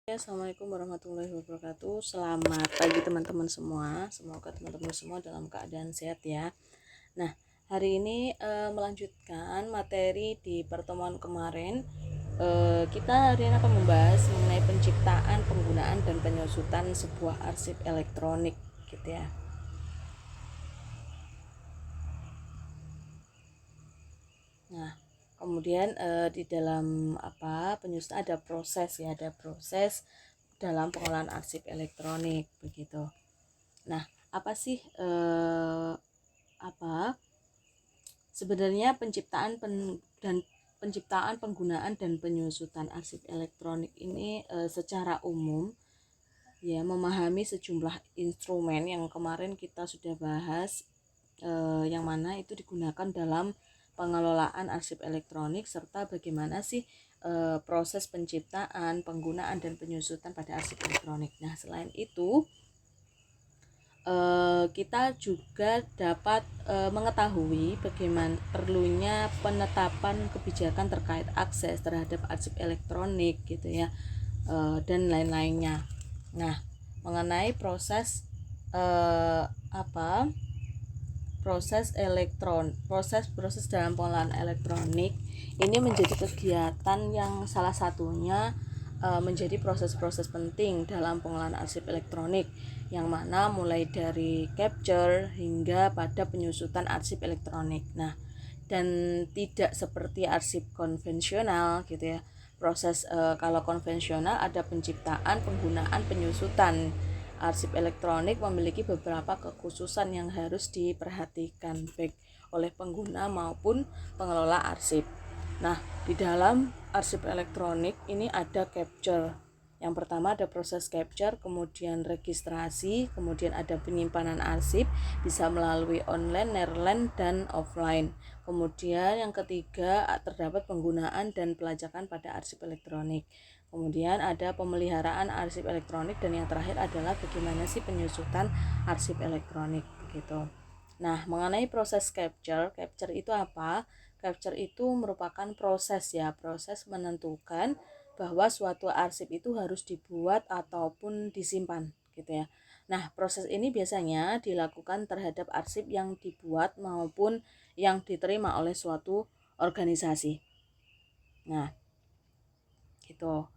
Assalamualaikum warahmatullahi wabarakatuh. Selamat pagi teman-teman semua. Semoga teman-teman semua dalam keadaan sehat ya. Nah, hari ini melanjutkan materi di pertemuan kemarin. Kita hari ini akan membahas mengenai penciptaan, penggunaan dan penyusutan sebuah arsip elektronik gitu ya. Nah, kemudian di dalam penyusutan ada proses dalam pengolahan arsip elektronik begitu. Nah, apa sih sebenarnya penciptaan, penggunaan dan penyusutan arsip elektronik ini secara umum ya memahami sejumlah instrumen yang kemarin kita sudah bahas, yang mana itu digunakan dalam pengelolaan arsip elektronik serta bagaimana sih proses penciptaan, penggunaan dan penyusutan pada arsip elektronik. Nah, selain itu kita juga dapat mengetahui bagaimana perlunya penetapan kebijakan terkait akses terhadap arsip elektronik gitu ya, dan lain-lainnya. Nah, mengenai proses proses dalam pengolahan elektronik ini menjadi kegiatan yang salah satunya menjadi proses-proses penting dalam pengolahan arsip elektronik, yang mana mulai dari capture hingga pada penyusutan arsip elektronik. Nah, dan tidak seperti arsip konvensional gitu ya. Proses kalau konvensional ada penciptaan, penggunaan, penyusutan. Arsip elektronik memiliki beberapa kekhususan yang harus diperhatikan baik oleh pengguna maupun pengelola arsip. Nah, di dalam arsip elektronik ini ada capture. Yang pertama ada proses capture, kemudian registrasi, kemudian ada penyimpanan arsip bisa melalui online, nearline, dan offline. Kemudian yang ketiga terdapat penggunaan dan pelacakan pada arsip elektronik. Kemudian ada pemeliharaan arsip elektronik, dan yang terakhir adalah bagaimana sih penyusutan arsip elektronik begitu. Nah, mengenai proses capture itu apa? Capture itu merupakan proses menentukan bahwa suatu arsip itu harus dibuat ataupun disimpan gitu ya. Nah, proses ini biasanya dilakukan terhadap arsip yang dibuat maupun yang diterima oleh suatu organisasi. Nah, gitu.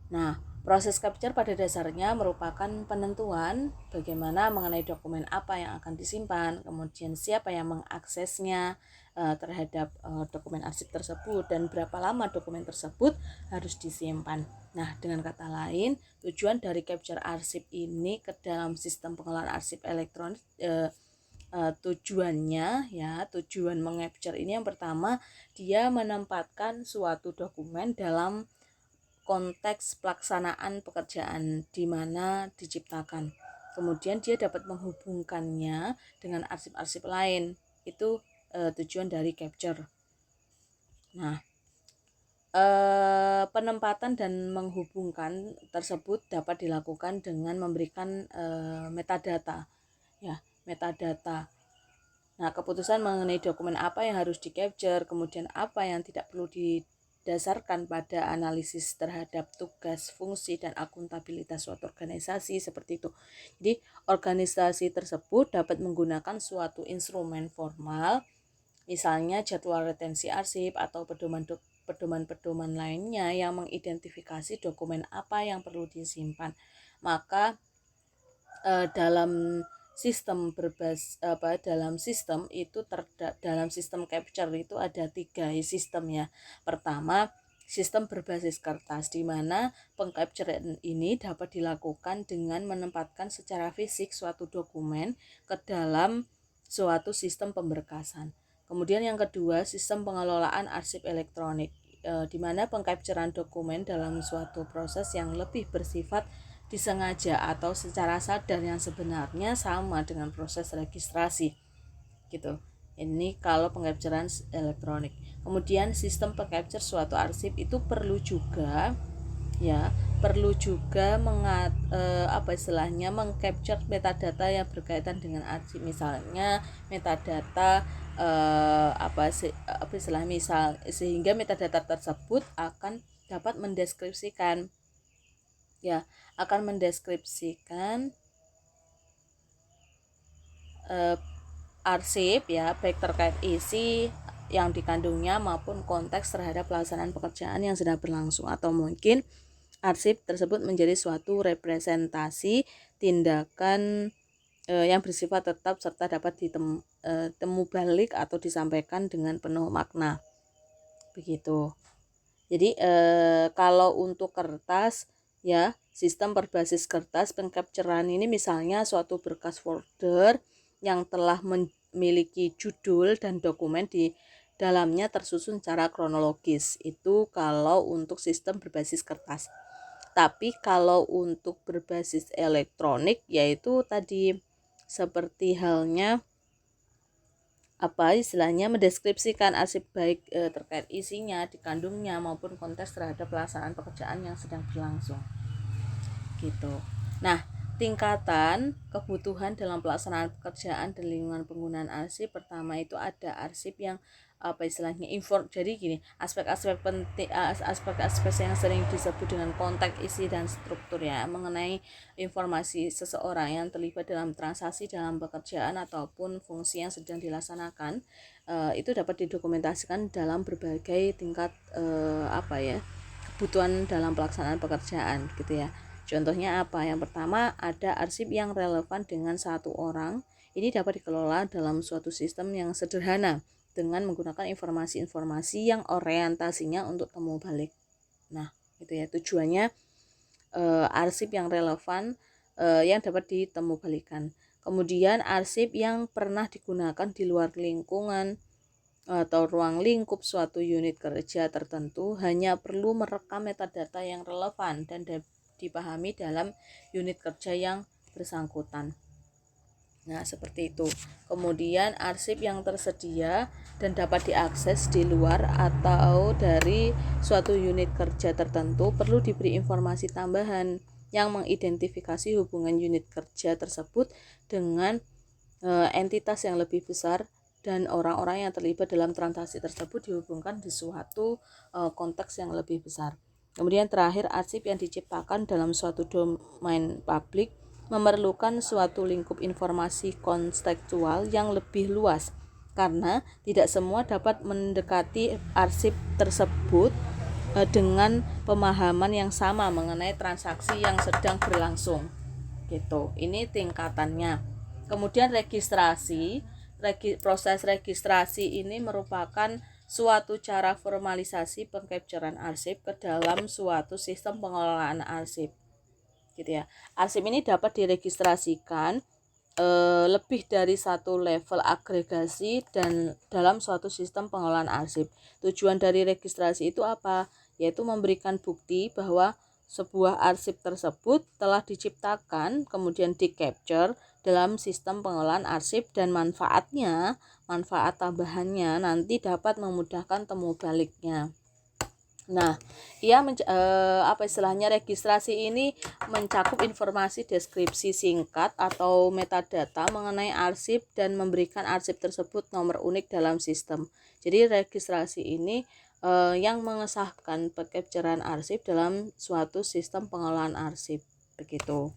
Nah, proses capture pada dasarnya merupakan penentuan bagaimana mengenai dokumen apa yang akan disimpan, kemudian siapa yang mengaksesnya terhadap dokumen arsip tersebut, dan berapa lama dokumen tersebut harus disimpan. Nah, dengan kata lain, tujuan dari capture arsip ini ke dalam sistem pengelolaan arsip elektronik, tujuan mengcapture ini yang pertama, dia menempatkan suatu dokumen dalam konteks pelaksanaan pekerjaan di mana diciptakan. Kemudian dia dapat menghubungkannya dengan arsip-arsip lain. Itu tujuan dari capture. Nah, penempatan dan menghubungkan tersebut dapat dilakukan dengan memberikan metadata. Ya, metadata. Nah, keputusan mengenai dokumen apa yang harus di-capture, kemudian apa yang tidak perlu didasarkan pada analisis terhadap tugas, fungsi, dan akuntabilitas suatu organisasi seperti itu. Jadi, organisasi tersebut dapat menggunakan suatu instrumen formal, misalnya jadwal retensi arsip atau pedoman lainnya yang mengidentifikasi dokumen apa yang perlu disimpan. Maka dalam sistem dalam sistem capture itu ada 3 sistem ya. Pertama, sistem berbasis kertas, di mana pengcapturean ini dapat dilakukan dengan menempatkan secara fisik suatu dokumen ke dalam suatu sistem pemberkasan. Kemudian yang kedua, sistem pengelolaan arsip elektronik, di mana pengcapturean dokumen dalam suatu proses yang lebih bersifat disengaja atau secara sadar yang sebenarnya sama dengan proses registrasi gitu. Ini kalau pengcapturean elektronik. Kemudian sistem pengcapture suatu arsip itu perlu juga mengcapture metadata yang berkaitan dengan arsip, misalnya metadata sehingga metadata tersebut akan dapat mendeskripsikan ya, akan mendeskripsikan arsip ya, baik terkait isi yang dikandungnya maupun konteks terhadap pelaksanaan pekerjaan yang sedang berlangsung, atau mungkin arsip tersebut menjadi suatu representasi tindakan yang bersifat tetap serta dapat ditemu balik atau disampaikan dengan penuh makna. Begitu. Jadi kalau untuk kertas ya, sistem berbasis kertas pengcapturean ini misalnya suatu berkas folder yang telah memiliki judul dan dokumen di dalamnya tersusun secara kronologis. Itu kalau untuk sistem berbasis kertas. Tapi kalau untuk berbasis elektronik, yaitu tadi seperti halnya istilahnya mendeskripsikan arsip baik terkait isinya, dikandungnya maupun konteks terhadap pelaksanaan pekerjaan yang sedang berlangsung. Gitu. Nah, tingkatan kebutuhan dalam pelaksanaan pekerjaan dan lingkungan penggunaan arsip, pertama itu ada arsip yang istilahnya jadi gini, aspek-aspek penting, aspek-aspek yang sering disebut dengan konteks, isi dan struktur ya, mengenai informasi seseorang yang terlibat dalam transaksi dalam pekerjaan ataupun fungsi yang sedang dilaksanakan, itu dapat didokumentasikan dalam berbagai tingkat kebutuhan dalam pelaksanaan pekerjaan gitu ya. Contohnya apa? Yang pertama ada arsip yang relevan dengan satu orang. Ini dapat dikelola dalam suatu sistem yang sederhana dengan menggunakan informasi-informasi yang orientasinya untuk temu balik. Nah, itu ya tujuannya arsip yang relevan yang dapat ditemu balikan. Kemudian arsip yang pernah digunakan di luar lingkungan atau ruang lingkup suatu unit kerja tertentu hanya perlu merekam metadata yang relevan dan dipahami dalam unit kerja yang bersangkutan. Nah, seperti itu. Kemudian arsip yang tersedia dan dapat diakses di luar atau dari suatu unit kerja tertentu perlu diberi informasi tambahan yang mengidentifikasi hubungan unit kerja tersebut dengan entitas yang lebih besar dan orang-orang yang terlibat dalam transaksi tersebut dihubungkan di suatu konteks yang lebih besar. Kemudian terakhir, arsip yang diciptakan dalam suatu domain publik memerlukan suatu lingkup informasi konstekstual yang lebih luas karena tidak semua dapat mendekati arsip tersebut dengan pemahaman yang sama mengenai transaksi yang sedang berlangsung. Gitu. Ini tingkatannya. Kemudian proses registrasi ini merupakan suatu cara formalisasi pengcapturean arsip ke dalam suatu sistem pengelolaan arsip. Gitu ya. Arsip ini dapat diregistrasikan lebih dari satu level agregasi dan dalam suatu sistem pengelolaan arsip. Tujuan dari registrasi itu apa? Yaitu memberikan bukti bahwa sebuah arsip tersebut telah diciptakan kemudian di-capture dalam sistem pengelolaan arsip dan manfaat tambahannya nanti dapat memudahkan temu baliknya. Nah, registrasi ini mencakup informasi deskripsi singkat atau metadata mengenai arsip dan memberikan arsip tersebut nomor unik dalam sistem. Jadi registrasi ini yang mengesahkan pengcapturean arsip dalam suatu sistem pengelolaan arsip begitu.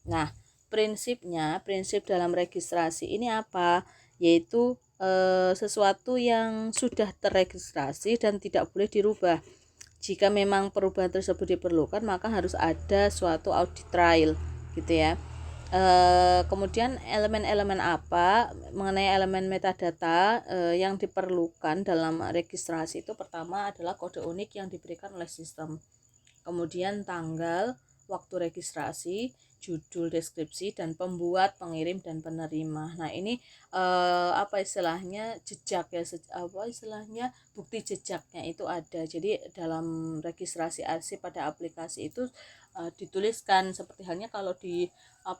Nah, prinsip dalam registrasi ini apa? Yaitu sesuatu yang sudah terregistrasi dan tidak boleh dirubah. Jika memang perubahan tersebut diperlukan, maka harus ada suatu audit trail gitu ya. Kemudian elemen-elemen apa mengenai elemen metadata yang diperlukan dalam registrasi itu, pertama adalah kode unik yang diberikan oleh sistem. Kemudian tanggal, waktu registrasi, judul, deskripsi, dan pembuat, pengirim, dan penerima. Nah, ini jejak ya, bukti jejaknya itu ada. Jadi dalam registrasi arsip pada aplikasi itu dituliskan seperti halnya kalau di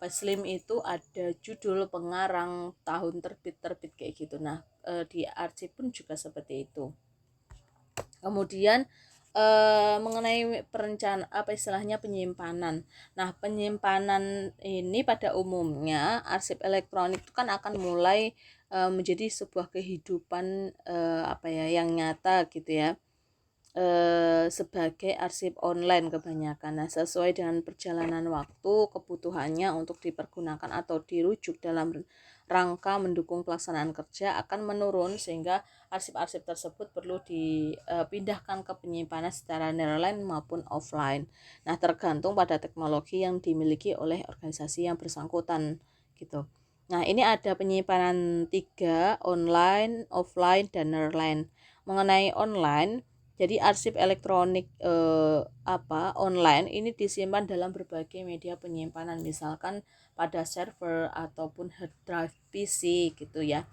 Slim itu ada judul, pengarang, tahun terbit kayak gitu. Nah, di arsip pun juga seperti itu. Kemudian mengenai penyimpanan. Nah, penyimpanan ini pada umumnya arsip elektronik itu kan akan mulai menjadi sebuah kehidupan yang nyata gitu ya. sebagai arsip online kebanyakan. Nah, sesuai dengan perjalanan waktu, kebutuhannya untuk dipergunakan atau dirujuk dalam rangka mendukung pelaksanaan kerja akan menurun, sehingga arsip-arsip tersebut perlu dipindahkan ke penyimpanan secara nearline maupun offline. Nah, tergantung pada teknologi yang dimiliki oleh organisasi yang bersangkutan gitu. Nah, ini ada penyimpanan 3, online, offline, dan nearline. Mengenai online, jadi arsip elektronik online ini disimpan dalam berbagai media penyimpanan, misalkan pada server ataupun hard drive PC gitu ya.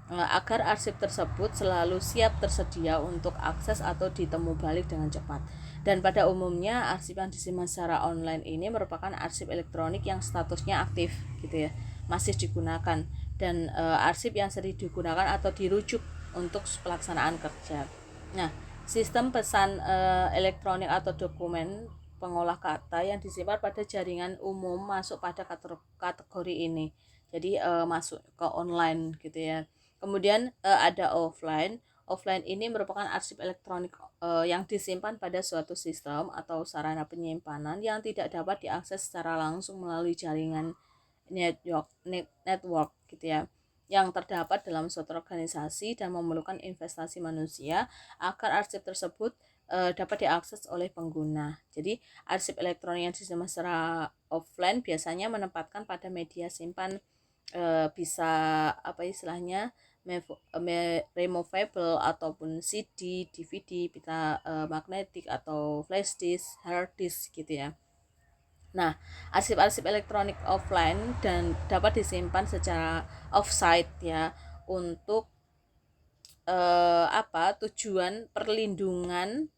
Agar arsip tersebut selalu siap tersedia untuk akses atau ditemu balik dengan cepat. Dan pada umumnya arsip yang disimpan secara online ini merupakan arsip elektronik yang statusnya aktif gitu ya, masih digunakan, dan arsip yang sering digunakan atau dirujuk untuk pelaksanaan kerja. Nah, sistem pesan elektronik atau dokumen pengolah kata yang disimpan pada jaringan umum masuk pada kategori ini. Jadi masuk ke online gitu ya. Kemudian ada offline. Offline ini merupakan arsip elektronik yang disimpan pada suatu sistem atau sarana penyimpanan yang tidak dapat diakses secara langsung melalui jaringan network gitu ya, yang terdapat dalam suatu organisasi dan memerlukan investasi manusia agar arsip tersebut dapat diakses oleh pengguna. Jadi arsip elektronik yang disimpan secara offline biasanya menempatkan pada media simpan bisa istilahnya removable ataupun CD, DVD, pita magnetik atau flash disk, hard disk gitu ya. Nah, arsip-arsip elektronik offline dan dapat disimpan secara offsite ya, untuk tujuan perlindungan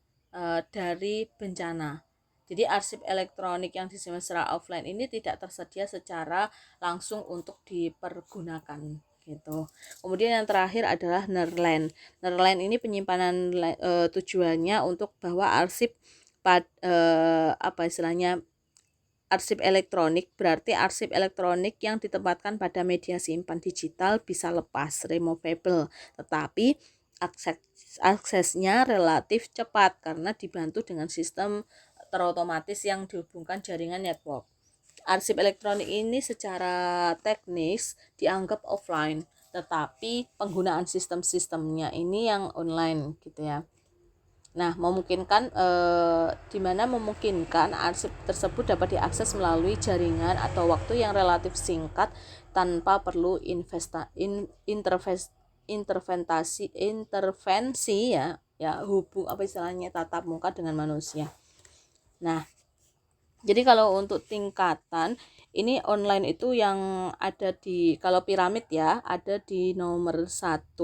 dari bencana. Jadi arsip elektronik yang disimpan secara offline ini tidak tersedia secara langsung untuk dipergunakan gitu. Kemudian yang terakhir adalah nearline. Nearline ini penyimpanan tujuannya untuk bahwa arsip arsip elektronik berarti arsip elektronik yang ditempatkan pada media simpan digital bisa lepas, removable, tetapi aksesnya relatif cepat karena dibantu dengan sistem terotomatis yang dihubungkan jaringan network. Arsip elektronik ini secara teknis dianggap offline, tetapi penggunaan sistem-sistemnya ini yang online gitu ya. Nah, memungkinkan arsip tersebut dapat diakses melalui jaringan atau waktu yang relatif singkat tanpa perlu intervensi tatap muka dengan manusia. Nah, jadi kalau untuk tingkatan ini online itu yang ada kalau piramid ya, ada di nomor 1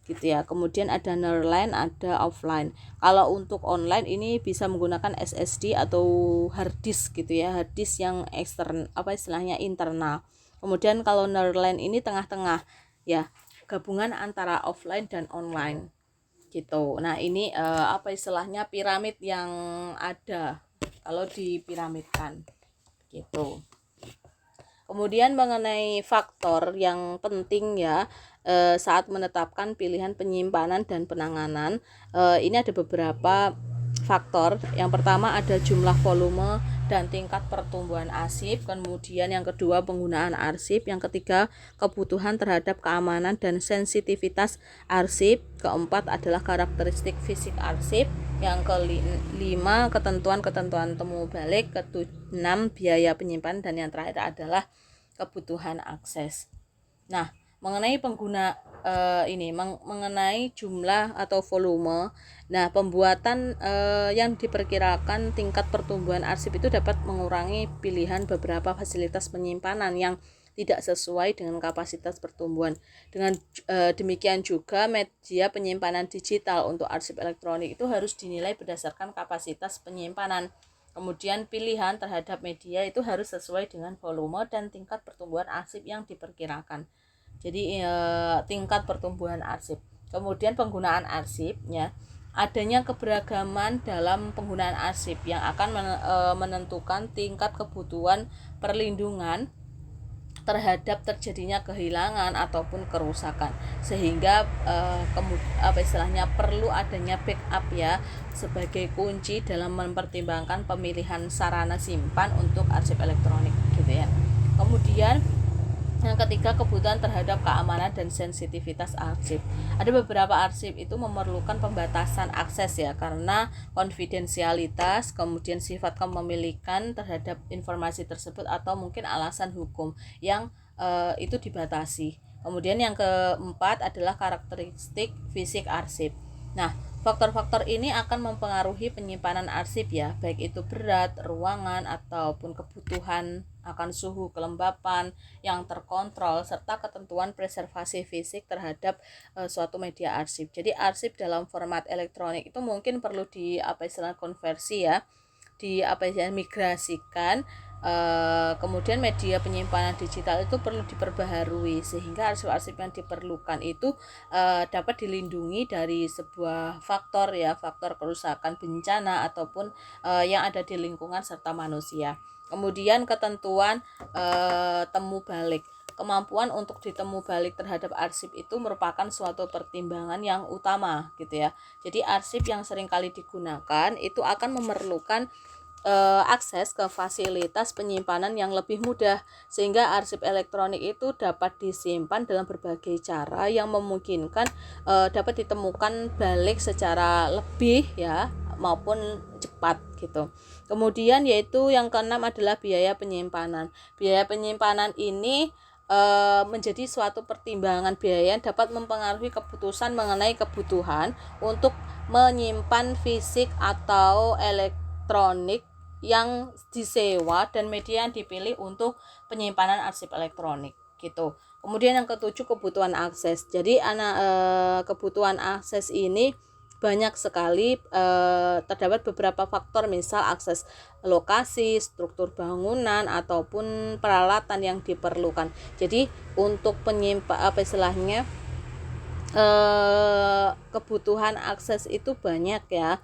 gitu ya. Kemudian ada nearline, ada offline. Kalau untuk online ini bisa menggunakan SSD atau hard disk gitu ya, hard disk yang eksternal internal. Kemudian kalau nearline ini tengah-tengah ya, gabungan antara offline dan online gitu. Nah, ini piramid yang ada kalau dipiramidkan gitu. Kemudian mengenai faktor yang penting ya saat menetapkan pilihan penyimpanan dan penanganan, ini ada beberapa faktor. Yang pertama ada jumlah volume dan tingkat pertumbuhan arsip, kemudian yang kedua penggunaan arsip, yang ketiga kebutuhan terhadap keamanan dan sensitivitas arsip, keempat adalah karakteristik fisik arsip, yang kelima ketentuan temu balik, keenam biaya penyimpanan, dan yang terakhir adalah kebutuhan akses. Nah, mengenai mengenai jumlah atau volume, nah pembuatan yang diperkirakan tingkat pertumbuhan arsip itu dapat mengurangi pilihan beberapa fasilitas penyimpanan yang tidak sesuai dengan kapasitas pertumbuhan. Dengan demikian juga media penyimpanan digital untuk arsip elektronik itu harus dinilai berdasarkan kapasitas penyimpanan. Kemudian pilihan terhadap media itu harus sesuai dengan volume dan tingkat pertumbuhan arsip yang diperkirakan. Jadi tingkat pertumbuhan arsip. Kemudian penggunaan arsip ya. Adanya keberagaman dalam penggunaan arsip yang akan menentukan tingkat kebutuhan perlindungan terhadap terjadinya kehilangan ataupun kerusakan, sehingga perlu adanya backup ya sebagai kunci dalam mempertimbangkan pemilihan sarana simpan untuk arsip elektronik gitu ya. Kemudian yang ketiga, kebutuhan terhadap keamanan dan sensitivitas arsip. Ada beberapa arsip itu memerlukan pembatasan akses ya, karena konfidensialitas, kemudian sifat kepemilikan terhadap informasi tersebut, atau mungkin alasan hukum yang itu dibatasi. Kemudian yang keempat adalah karakteristik fisik arsip. Nah, faktor-faktor ini akan mempengaruhi penyimpanan arsip ya, baik itu berat, ruangan, ataupun kebutuhan akan suhu kelembapan yang terkontrol, serta ketentuan preservasi fisik terhadap suatu media arsip. Jadi arsip dalam format elektronik itu mungkin perlu konversi ya, migrasikan. Kemudian media penyimpanan digital itu perlu diperbaharui sehingga arsip-arsip yang diperlukan itu dapat dilindungi dari sebuah faktor kerusakan, bencana, ataupun yang ada di lingkungan serta manusia. Kemudian ketentuan temu balik. Kemampuan untuk ditemu balik terhadap arsip itu merupakan suatu pertimbangan yang utama gitu ya. Jadi arsip yang seringkali digunakan itu akan memerlukan akses ke fasilitas penyimpanan yang lebih mudah, sehingga arsip elektronik itu dapat disimpan dalam berbagai cara yang memungkinkan dapat ditemukan balik secara lebih ya maupun cepat gitu. Kemudian yaitu yang keenam adalah biaya penyimpanan. Biaya penyimpanan ini menjadi suatu pertimbangan biaya yang dapat mempengaruhi keputusan mengenai kebutuhan untuk menyimpan fisik atau elektronik yang disewa dan media yang dipilih untuk penyimpanan arsip elektronik gitu. Kemudian yang ketujuh, kebutuhan akses. Jadi kebutuhan akses ini banyak sekali, terdapat beberapa faktor, misal akses lokasi, struktur bangunan, ataupun peralatan yang diperlukan. Jadi untuk kebutuhan akses itu banyak ya.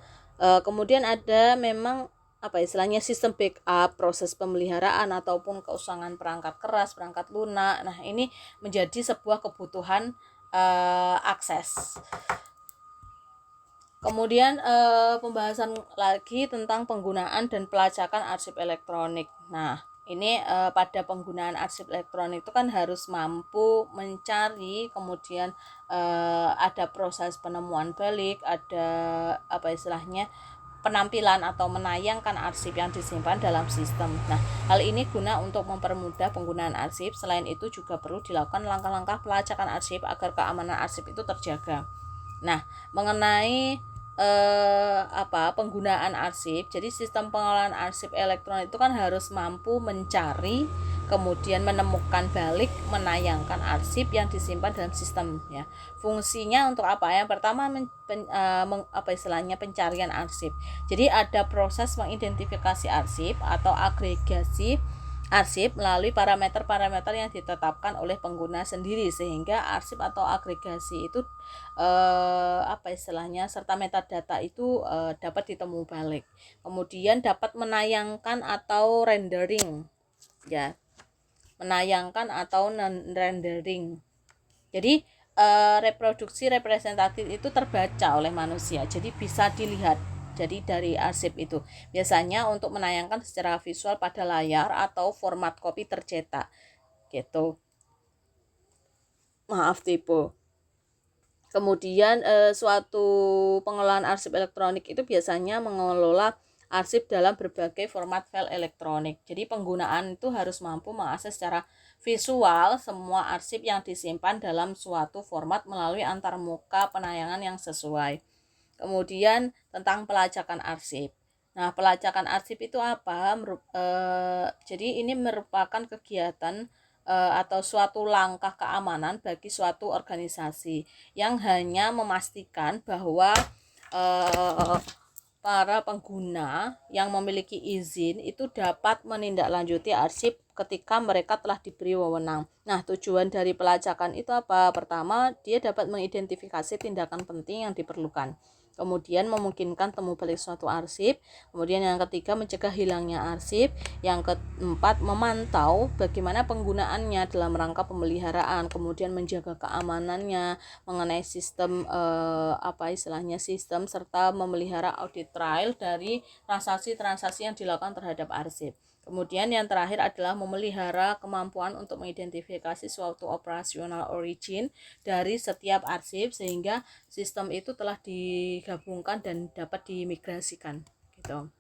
Kemudian ada memang sistem backup, proses pemeliharaan, ataupun keusangan perangkat keras, perangkat lunak. Nah, ini menjadi sebuah kebutuhan akses. Kemudian pembahasan lagi tentang penggunaan dan pelacakan arsip elektronik. Nah, ini pada penggunaan arsip elektronik itu kan harus mampu mencari, kemudian ada proses penemuan balik, ada penampilan atau menayangkan arsip yang disimpan dalam sistem. Nah, hal ini guna untuk mempermudah penggunaan arsip. Selain itu juga perlu dilakukan langkah-langkah pelacakan arsip agar keamanan arsip itu terjaga. Nah, mengenai penggunaan arsip, jadi sistem pengelolaan arsip elektronik itu kan harus mampu mencari, kemudian menemukan balik, menayangkan arsip yang disimpan dalam sistem ya. Fungsinya untuk apa? Yang pertama pencarian arsip. Jadi ada proses mengidentifikasi arsip atau agregasi arsip melalui parameter-parameter yang ditetapkan oleh pengguna sendiri, sehingga arsip atau agregasi itu serta metadata itu dapat ditemu balik. Kemudian dapat menayangkan atau rendering ya. Menayangkan atau non-rendering. Jadi reproduksi representatif itu terbaca oleh manusia, jadi bisa dilihat. Jadi dari arsip itu biasanya untuk menayangkan secara visual pada layar atau format kopi tercetak gitu. Maaf tipe. Kemudian suatu pengelolaan arsip elektronik itu biasanya mengelola arsip dalam berbagai format file elektronik. Jadi penggunaan itu harus mampu mengakses secara visual semua arsip yang disimpan dalam suatu format melalui antarmuka penayangan yang sesuai. Kemudian tentang pelacakan arsip. Nah, pelacakan arsip itu apa? Jadi ini merupakan kegiatan atau suatu langkah keamanan bagi suatu organisasi yang hanya memastikan bahwa para pengguna yang memiliki izin itu dapat menindaklanjuti arsip ketika mereka telah diberi wewenang. Nah, tujuan dari pelacakan itu apa? Pertama, dia dapat mengidentifikasi tindakan penting yang diperlukan. kemudian memungkinkan temu balik suatu arsip, kemudian yang ketiga mencegah hilangnya arsip, yang keempat memantau bagaimana penggunaannya dalam rangka pemeliharaan, kemudian menjaga keamanannya mengenai sistem sistem serta memelihara audit trail dari transaksi-transaksi yang dilakukan terhadap arsip. Kemudian yang terakhir adalah memelihara kemampuan untuk mengidentifikasi suatu operasional origin dari setiap arsip sehingga sistem itu telah digabungkan dan dapat dimigrasikan gitu.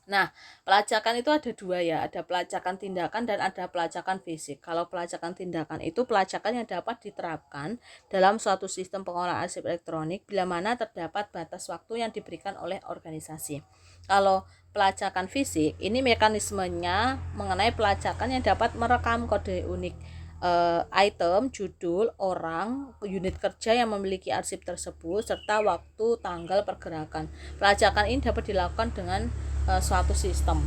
Nah, pelacakan itu ada dua ya, ada pelacakan tindakan dan ada pelacakan fisik. Kalau pelacakan tindakan itu pelacakan yang dapat diterapkan dalam suatu sistem pengolahan arsip elektronik bila mana terdapat batas waktu yang diberikan oleh organisasi. Kalau pelacakan fisik, ini mekanismenya mengenai pelacakan yang dapat merekam kode unik item, judul, orang, unit kerja yang memiliki arsip tersebut, serta waktu, tanggal pergerakan. Pelacakan ini dapat dilakukan dengan suatu sistem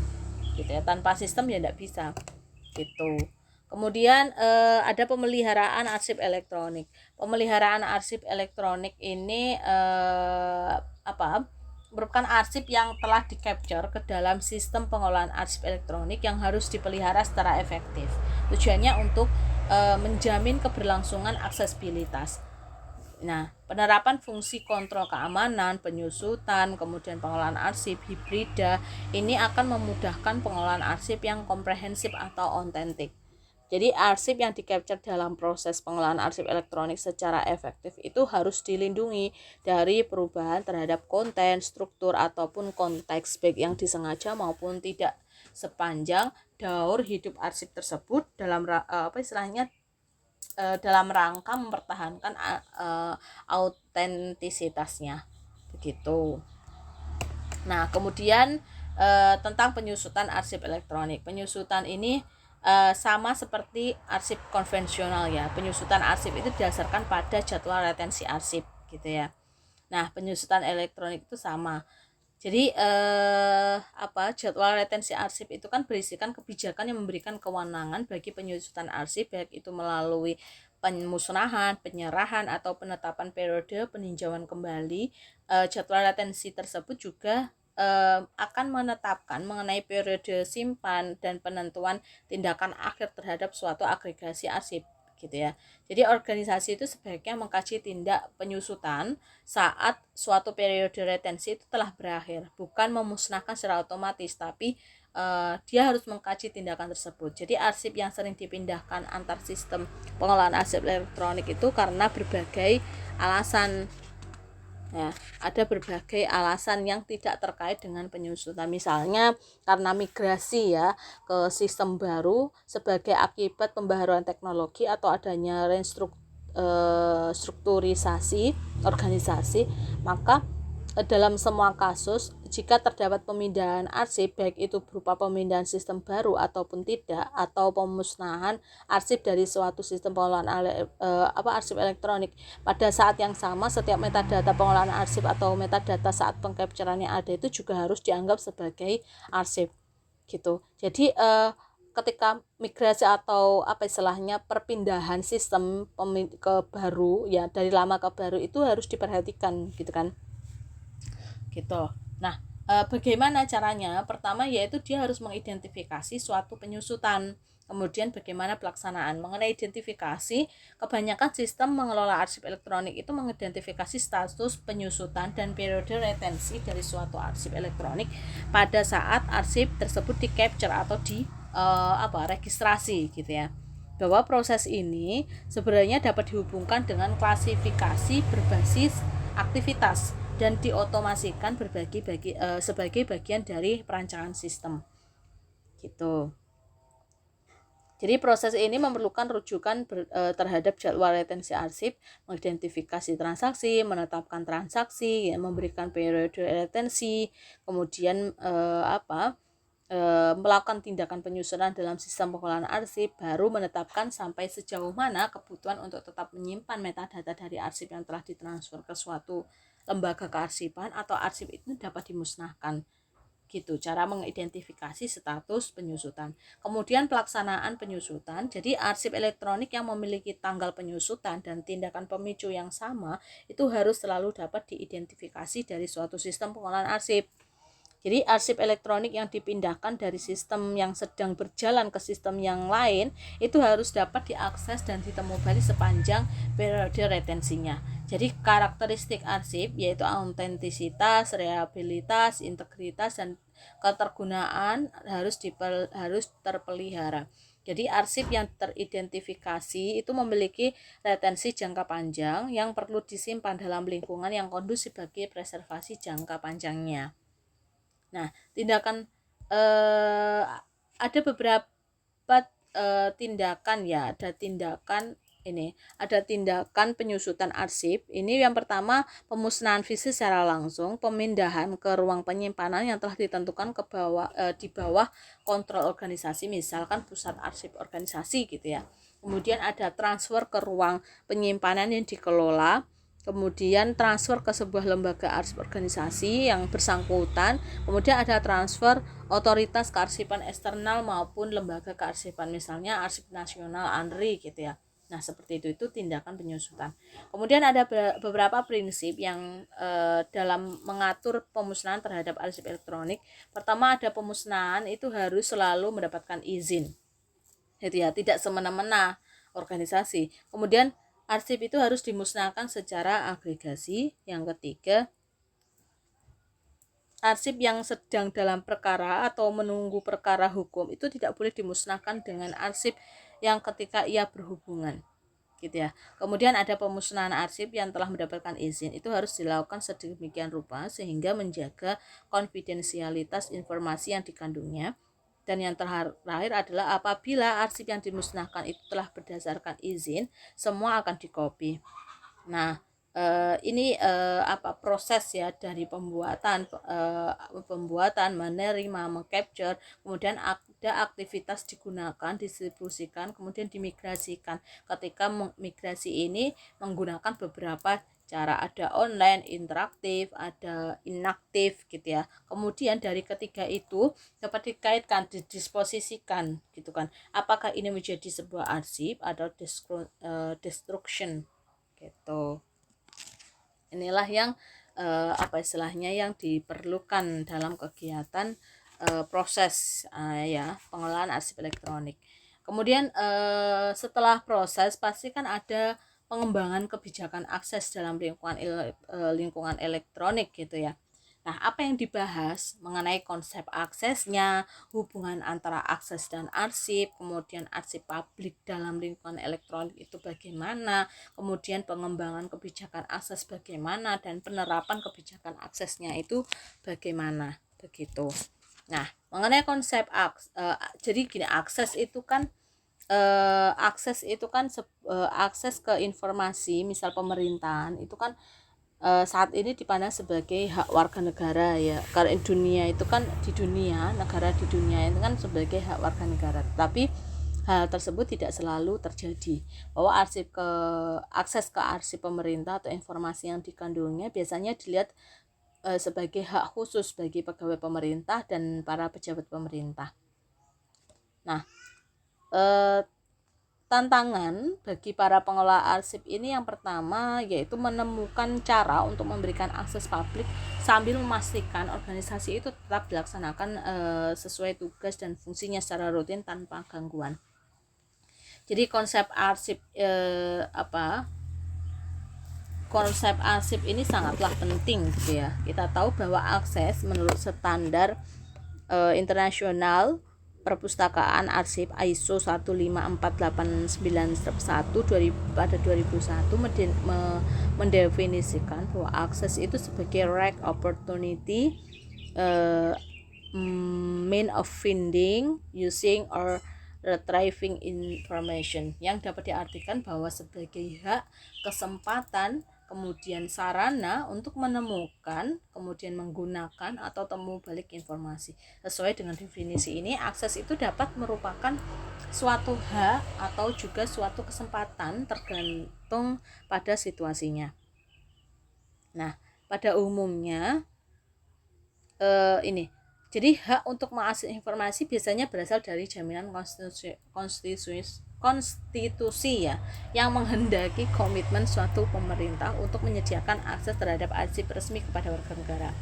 gitu ya, tanpa sistem ya tidak bisa gitu. Kemudian ada pemeliharaan arsip elektronik. Pemeliharaan arsip elektronik ini merupakan arsip yang telah di-capture ke dalam sistem pengolahan arsip elektronik yang harus dipelihara secara efektif. Tujuannya untuk menjamin keberlangsungan aksesibilitas. Nah, penerapan fungsi kontrol keamanan, penyusutan, kemudian pengolahan arsip hibrida ini akan memudahkan pengolahan arsip yang komprehensif atau otentik. Jadi arsip yang di-capture dalam proses pengolahan arsip elektronik secara efektif itu harus dilindungi dari perubahan terhadap konten, struktur ataupun konteks baik yang disengaja maupun tidak sepanjang daur hidup arsip tersebut dalam dalam rangka mempertahankan autentisitasnya begitu. Nah, kemudian tentang penyusutan arsip elektronik. Penyusutan ini sama seperti arsip konvensional ya. Penyusutan arsip itu didasarkan pada jadwal retensi arsip gitu ya. Nah, penyusutan elektronik itu sama. Jadi jadwal retensi arsip itu kan berisikan kebijakan yang memberikan kewenangan bagi penyusutan arsip baik itu melalui pemusnahan, penyerahan atau penetapan periode peninjauan kembali. Jadwal retensi tersebut juga akan menetapkan mengenai periode simpan dan penentuan tindakan akhir terhadap suatu agregasi arsip gitu ya. Jadi organisasi itu sebaiknya mengkaji tindak penyusutan saat suatu periode retensi itu telah berakhir, bukan memusnahkan secara otomatis, tapi dia harus mengkaji tindakan tersebut. Jadi arsip yang sering dipindahkan antar sistem pengolahan arsip elektronik itu karena berbagai alasan. Ya, ada berbagai alasan yang tidak terkait dengan penyusutan. Misalnya karena migrasi ya ke sistem baru sebagai akibat pembaharuan teknologi atau adanya strukturisasi organisasi, maka dalam semua kasus jika terdapat pemindahan arsip baik itu berupa pemindahan sistem baru ataupun tidak atau pemusnahan arsip dari suatu sistem pengolahan arsip elektronik pada saat yang sama, setiap metadata pengolahan arsip atau metadata saat pengcapturannya ada itu juga harus dianggap sebagai arsip gitu. Jadi ketika migrasi atau perpindahan sistem ke baru ya, dari lama ke baru itu harus diperhatikan gitu kan gitu. Nah, bagaimana caranya? Pertama yaitu dia harus mengidentifikasi suatu penyusutan. Kemudian bagaimana pelaksanaan? Mengenai identifikasi, kebanyakan sistem mengelola arsip elektronik itu mengidentifikasi status penyusutan dan periode retensi dari suatu arsip elektronik pada saat arsip tersebut di-capture atau registrasi gitu ya. Bahwa proses ini sebenarnya dapat dihubungkan dengan klasifikasi berbasis aktivitas dan diotomasikan sebagai bagian dari perancangan sistem gitu. Jadi proses ini memerlukan rujukan terhadap jadwal retensi arsip, mengidentifikasi transaksi, menetapkan transaksi, memberikan periode retensi, kemudian melakukan tindakan penyusunan dalam sistem pengolahan arsip, baru menetapkan sampai sejauh mana kebutuhan untuk tetap menyimpan metadata dari arsip yang telah ditransfer ke suatu lembaga kearsipan atau arsip itu dapat dimusnahkan Gitu cara mengidentifikasi status penyusutan. Kemudian pelaksanaan penyusutan. Jadi arsip elektronik yang memiliki tanggal penyusutan dan tindakan pemicu yang sama itu harus selalu dapat diidentifikasi dari suatu sistem pengolahan arsip. Jadi arsip elektronik yang dipindahkan dari sistem yang sedang berjalan ke sistem yang lain itu harus dapat diakses dan ditemu balik sepanjang periode retensinya. Jadi karakteristik arsip yaitu autentisitas, reliabilitas, integritas, dan ketergunaan harus terpelihara. Jadi arsip yang teridentifikasi itu memiliki retensi jangka panjang yang perlu disimpan dalam lingkungan yang kondusif bagi preservasi jangka panjangnya. Nah, tindakan ada beberapa tindakan ya, ada tindakan penyusutan arsip. Ini yang pertama, pemusnahan fisik secara langsung, pemindahan ke ruang penyimpanan yang telah ditentukan di bawah kontrol organisasi, misalkan pusat arsip organisasi gitu ya. Kemudian ada transfer ke ruang penyimpanan yang dikelola. Kemudian transfer ke sebuah lembaga arsip organisasi yang bersangkutan. Kemudian ada transfer otoritas kearsipan eksternal maupun lembaga kearsipan, misalnya Arsip Nasional ANRI gitu ya. Nah, seperti itu tindakan penyusutan. Kemudian ada beberapa prinsip yang dalam mengatur pemusnahan terhadap arsip elektronik. Pertama, ada pemusnahan itu harus selalu mendapatkan izin. Gitu ya, tidak semena-mena organisasi. Kemudian arsip itu harus dimusnahkan secara agregasi. Yang ketiga, arsip yang sedang dalam perkara atau menunggu perkara hukum itu tidak boleh dimusnahkan dengan arsip yang ketika ia berhubungan. Gitu ya. Kemudian ada pemusnahan arsip yang telah mendapatkan izin, itu harus dilakukan sedemikian rupa sehingga menjaga konfidensialitas informasi yang dikandungnya. Dan yang terakhir adalah apabila arsip yang dimusnahkan itu telah berdasarkan izin, semua akan dikopi. Nah, ini proses ya dari pembuatan, menerima, mengcapture, kemudian ada aktivitas digunakan, distribusikan, kemudian dimigrasikan. Ketika migrasi ini menggunakan beberapa cara, ada online, interaktif, ada inaktif gitu ya. Kemudian dari ketiga itu dapat dikaitkan, didisposisikan gitu kan. Apakah ini menjadi sebuah arsip atau destruction gitu. Inilah yang istilahnya yang diperlukan dalam kegiatan proses ya pengelolaan arsip elektronik. Kemudian setelah proses pasti kan ada pengembangan kebijakan akses dalam lingkungan elektronik gitu ya. Nah, apa yang dibahas mengenai konsep aksesnya, hubungan antara akses dan arsip, kemudian arsip publik dalam lingkungan elektronik itu bagaimana, kemudian pengembangan kebijakan akses bagaimana, dan penerapan kebijakan aksesnya itu bagaimana, begitu. Nah, mengenai konsep jadi gini, akses itu kan akses ke informasi, misal pemerintahan itu kan saat ini dipandang sebagai hak warga negara ya. Karena dunia itu kan negara di dunia itu kan sebagai hak warga negara. Tapi hal tersebut tidak selalu terjadi. Bahwa akses ke arsip pemerintah atau informasi yang dikandungnya biasanya dilihat sebagai hak khusus bagi pegawai pemerintah dan para pejabat pemerintah. Nah, tantangan bagi para pengelola arsip ini yang pertama yaitu menemukan cara untuk memberikan akses publik sambil memastikan organisasi itu tetap dilaksanakan sesuai tugas dan fungsinya secara rutin tanpa gangguan. Jadi konsep arsip ini sangatlah penting gitu ya. Kita tahu bahwa akses menurut standar internasional perpustakaan arsip ISO 15489/1 pada 2001 mendefinisikan bahwa akses itu sebagai right opportunity, mean of finding, using, or retrieving information, yang dapat diartikan bahwa sebagai hak, kesempatan, kemudian sarana untuk menemukan, kemudian menggunakan atau temu balik informasi. Sesuai dengan definisi ini, akses itu dapat merupakan suatu hak atau juga suatu kesempatan tergantung pada situasinya. Nah, pada umumnya Jadi hak untuk mengakses informasi biasanya berasal dari jaminan konstitusi ya, yang menghendaki komitmen suatu pemerintah untuk menyediakan akses terhadap arsip resmi kepada warga negara.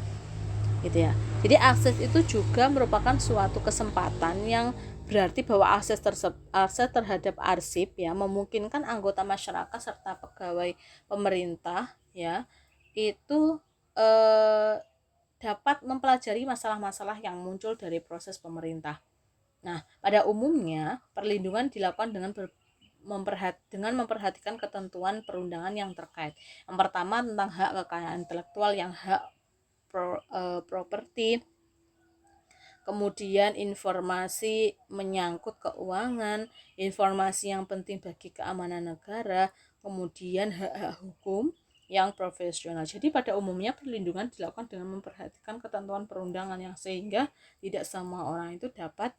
Gitu ya. Jadi akses itu juga merupakan suatu kesempatan yang berarti bahwa akses terhadap arsip ya memungkinkan anggota masyarakat serta pegawai pemerintah ya itu dapat mempelajari masalah-masalah yang muncul dari proses pemerintah. Nah, pada umumnya perlindungan dilakukan dengan memperhatikan ketentuan perundangan yang terkait. Yang pertama tentang hak kekayaan intelektual, yang hak properti, kemudian informasi menyangkut keuangan, informasi yang penting bagi keamanan negara, kemudian hak-hak hukum yang profesional. Jadi pada umumnya perlindungan dilakukan dengan memperhatikan ketentuan perundangan yang sehingga tidak semua orang itu dapat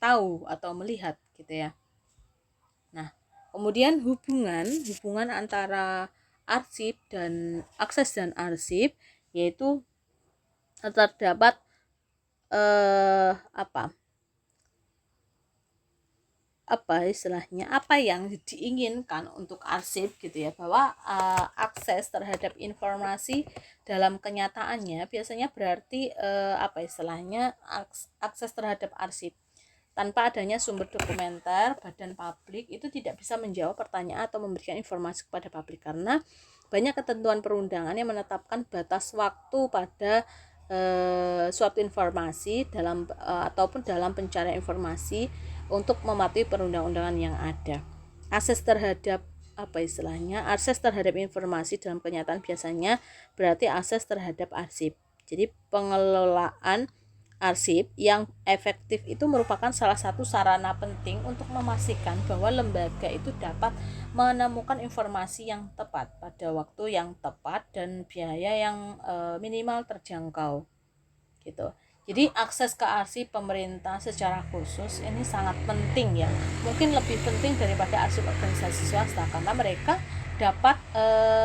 tahu atau melihat gitu ya. Nah, kemudian hubungan antara arsip dan akses dan arsip yaitu terdapat apa yang diinginkan untuk arsip gitu ya, bahwa akses terhadap informasi dalam kenyataannya biasanya berarti akses terhadap arsip. Tanpa adanya sumber dokumenter, badan publik itu tidak bisa menjawab pertanyaan atau memberikan informasi kepada publik karena banyak ketentuan perundangan yang menetapkan batas waktu pada suatu informasi ataupun dalam pencarian informasi untuk mematuhi perundang-undangan yang ada. Akses terhadap informasi dalam kenyataan biasanya berarti akses terhadap arsip. Jadi pengelolaan arsip yang efektif itu merupakan salah satu sarana penting untuk memastikan bahwa lembaga itu dapat menemukan informasi yang tepat pada waktu yang tepat dan biaya yang minimal terjangkau gitu. Jadi akses ke arsip pemerintah secara khusus ini sangat penting ya, mungkin lebih penting daripada arsip organisasi swasta karena mereka dapat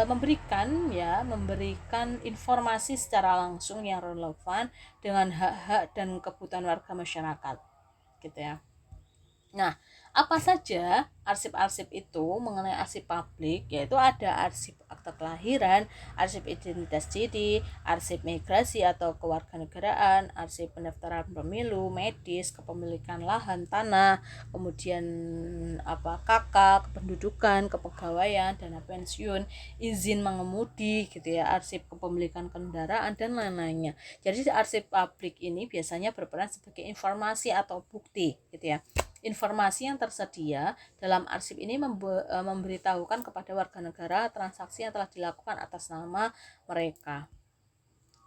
memberikan informasi secara langsung yang relevan dengan hak-hak dan kebutuhan warga masyarakat gitu ya. Nah, apa saja arsip-arsip itu mengenai arsip publik, yaitu ada arsip akta kelahiran, arsip identitas diri, arsip migrasi atau kewarganegaraan, arsip pendaftaran pemilu, medis, kepemilikan lahan tanah, kemudian KK, kependudukan, kepegawaian, dana pensiun, izin mengemudi gitu ya, arsip kepemilikan kendaraan dan lain-lainnya. Jadi arsip publik ini biasanya berperan sebagai informasi atau bukti gitu ya. Informasi yang tersedia dalam arsip ini memberitahukan kepada warga negara transaksi yang telah dilakukan atas nama mereka.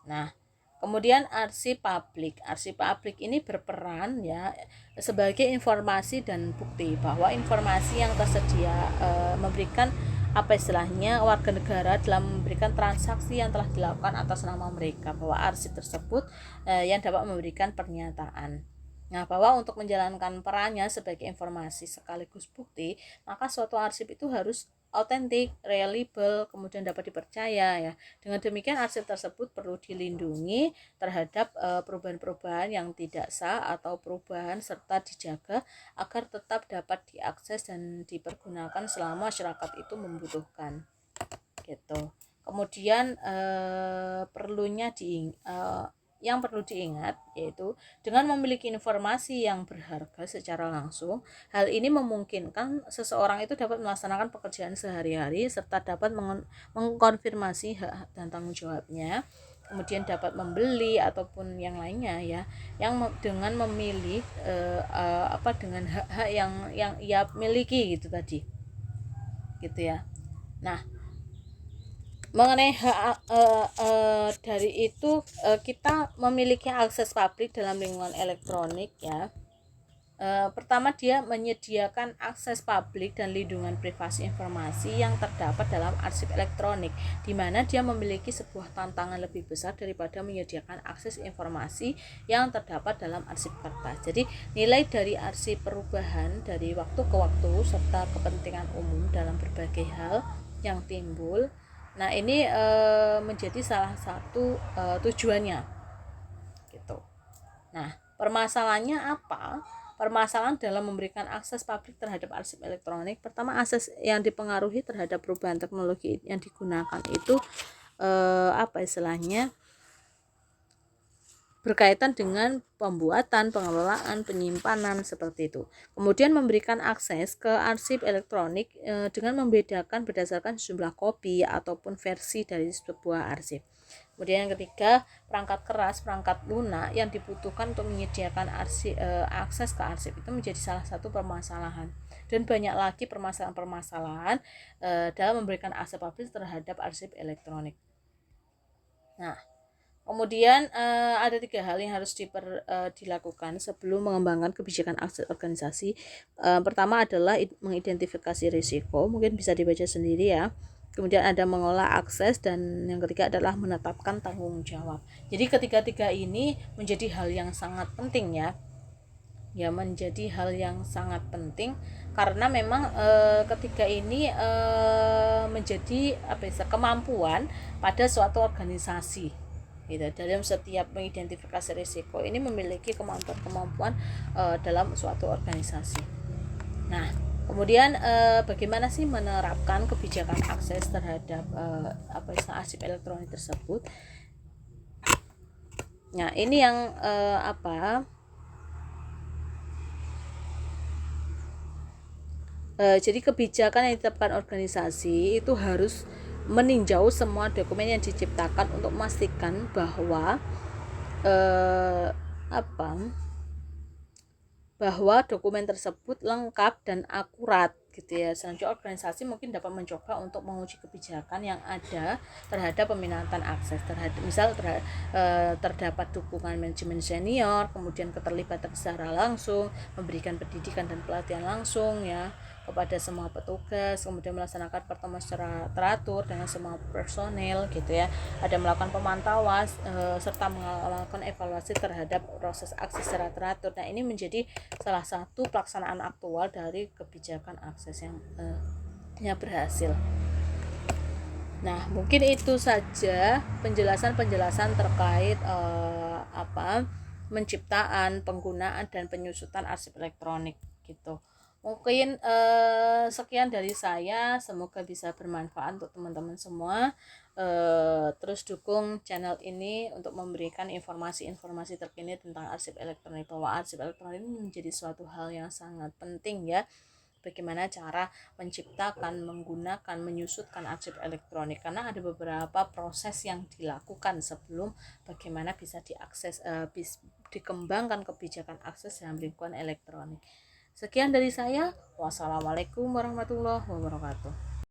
Nah, kemudian arsip publik. Arsip publik ini berperan ya sebagai informasi dan bukti bahwa informasi yang tersedia memberikan warga negara dalam memberikan transaksi yang telah dilakukan atas nama mereka, bahwa arsip tersebut yang dapat memberikan pernyataan. Nah, bahwa untuk menjalankan perannya sebagai informasi sekaligus bukti, maka suatu arsip itu harus autentik, reliable, kemudian dapat dipercaya ya. Dengan demikian arsip tersebut perlu dilindungi terhadap perubahan-perubahan yang tidak sah atau perubahan serta dijaga agar tetap dapat diakses dan dipergunakan selama masyarakat itu membutuhkan. Gitu. Kemudian yang perlu diingat yaitu dengan memiliki informasi yang berharga secara langsung, hal ini memungkinkan seseorang itu dapat melaksanakan pekerjaan sehari-hari serta dapat mengkonfirmasi hak dan tanggung jawabnya, kemudian dapat membeli ataupun yang lainnya ya, yang dengan memilih dengan hak-hak yang ia miliki gitu tadi gitu ya. Nah, mengenai dari itu kita memiliki akses publik dalam lingkungan elektronik ya. Pertama, dia menyediakan akses publik dan lindungan privasi informasi yang terdapat dalam arsip elektronik, di mana dia memiliki sebuah tantangan lebih besar daripada menyediakan akses informasi yang terdapat dalam arsip kertas. Jadi nilai dari arsip perubahan dari waktu ke waktu serta kepentingan umum dalam berbagai hal yang timbul Nah, ini menjadi salah satu tujuannya gitu. Nah, permasalahannya apa? Permasalahan dalam memberikan akses publik terhadap arsip elektronik, pertama, akses yang dipengaruhi terhadap perubahan teknologi yang digunakan itu apa istilahnya, berkaitan dengan pembuatan, pengelolaan, penyimpanan seperti itu. Kemudian memberikan akses ke arsip elektronik dengan membedakan berdasarkan jumlah kopi ataupun versi dari sebuah arsip. Kemudian yang ketiga, perangkat keras, perangkat lunak yang dibutuhkan untuk menyediakan akses ke arsip itu menjadi salah satu permasalahan. Dan banyak lagi permasalahan-permasalahan dalam memberikan akses publik terhadap arsip elektronik. Nah, kemudian ada 3 hal yang harus dilakukan sebelum mengembangkan kebijakan akses organisasi. Pertama adalah mengidentifikasi risiko, mungkin bisa dibaca sendiri ya. Kemudian ada mengolah akses, dan yang ketiga adalah menetapkan tanggung jawab. Jadi ketiga-tiga ini menjadi hal yang sangat penting ya. Ya, menjadi hal yang sangat penting karena memang ketiga ini menjadi kemampuan pada suatu organisasi gitu. Dalam setiap mengidentifikasi risiko ini memiliki kemampuan dalam suatu organisasi. Nah, kemudian bagaimana sih menerapkan kebijakan akses terhadap arsip elektronik tersebut? Nah, ini yang jadi kebijakan yang ditetapkan organisasi itu harus meninjau semua dokumen yang diciptakan untuk memastikan bahwa bahwa dokumen tersebut lengkap dan akurat gitu ya. Selanjutnya organisasi mungkin dapat mencoba untuk menguji kebijakan yang ada terhadap peminatan akses terdapat dukungan manajemen senior, kemudian keterlibatan secara langsung, memberikan pendidikan dan pelatihan langsung ya kepada semua petugas, kemudian melaksanakan pertemuan secara teratur dengan semua personel gitu ya. Ada melakukan pemantauan serta melakukan evaluasi terhadap proses akses secara teratur. Nah, ini menjadi salah satu pelaksanaan aktual dari kebijakan akses yang berhasil. Nah, mungkin itu saja penjelasan-penjelasan terkait penciptaan, penggunaan dan penyusutan arsip elektronik gitu. Mungkin sekian dari saya, semoga bisa bermanfaat untuk teman-teman semua. Terus dukung channel ini untuk memberikan informasi-informasi terkini tentang arsip elektronik, bahwa arsip elektronik ini menjadi suatu hal yang sangat penting ya. Bagaimana cara menciptakan, menggunakan, menyusutkan arsip elektronik, karena ada beberapa proses yang dilakukan sebelum bagaimana bisa diakses, dikembangkan kebijakan akses dalam lingkungan elektronik. Sekian dari saya. Wassalamualaikum warahmatullahi wabarakatuh.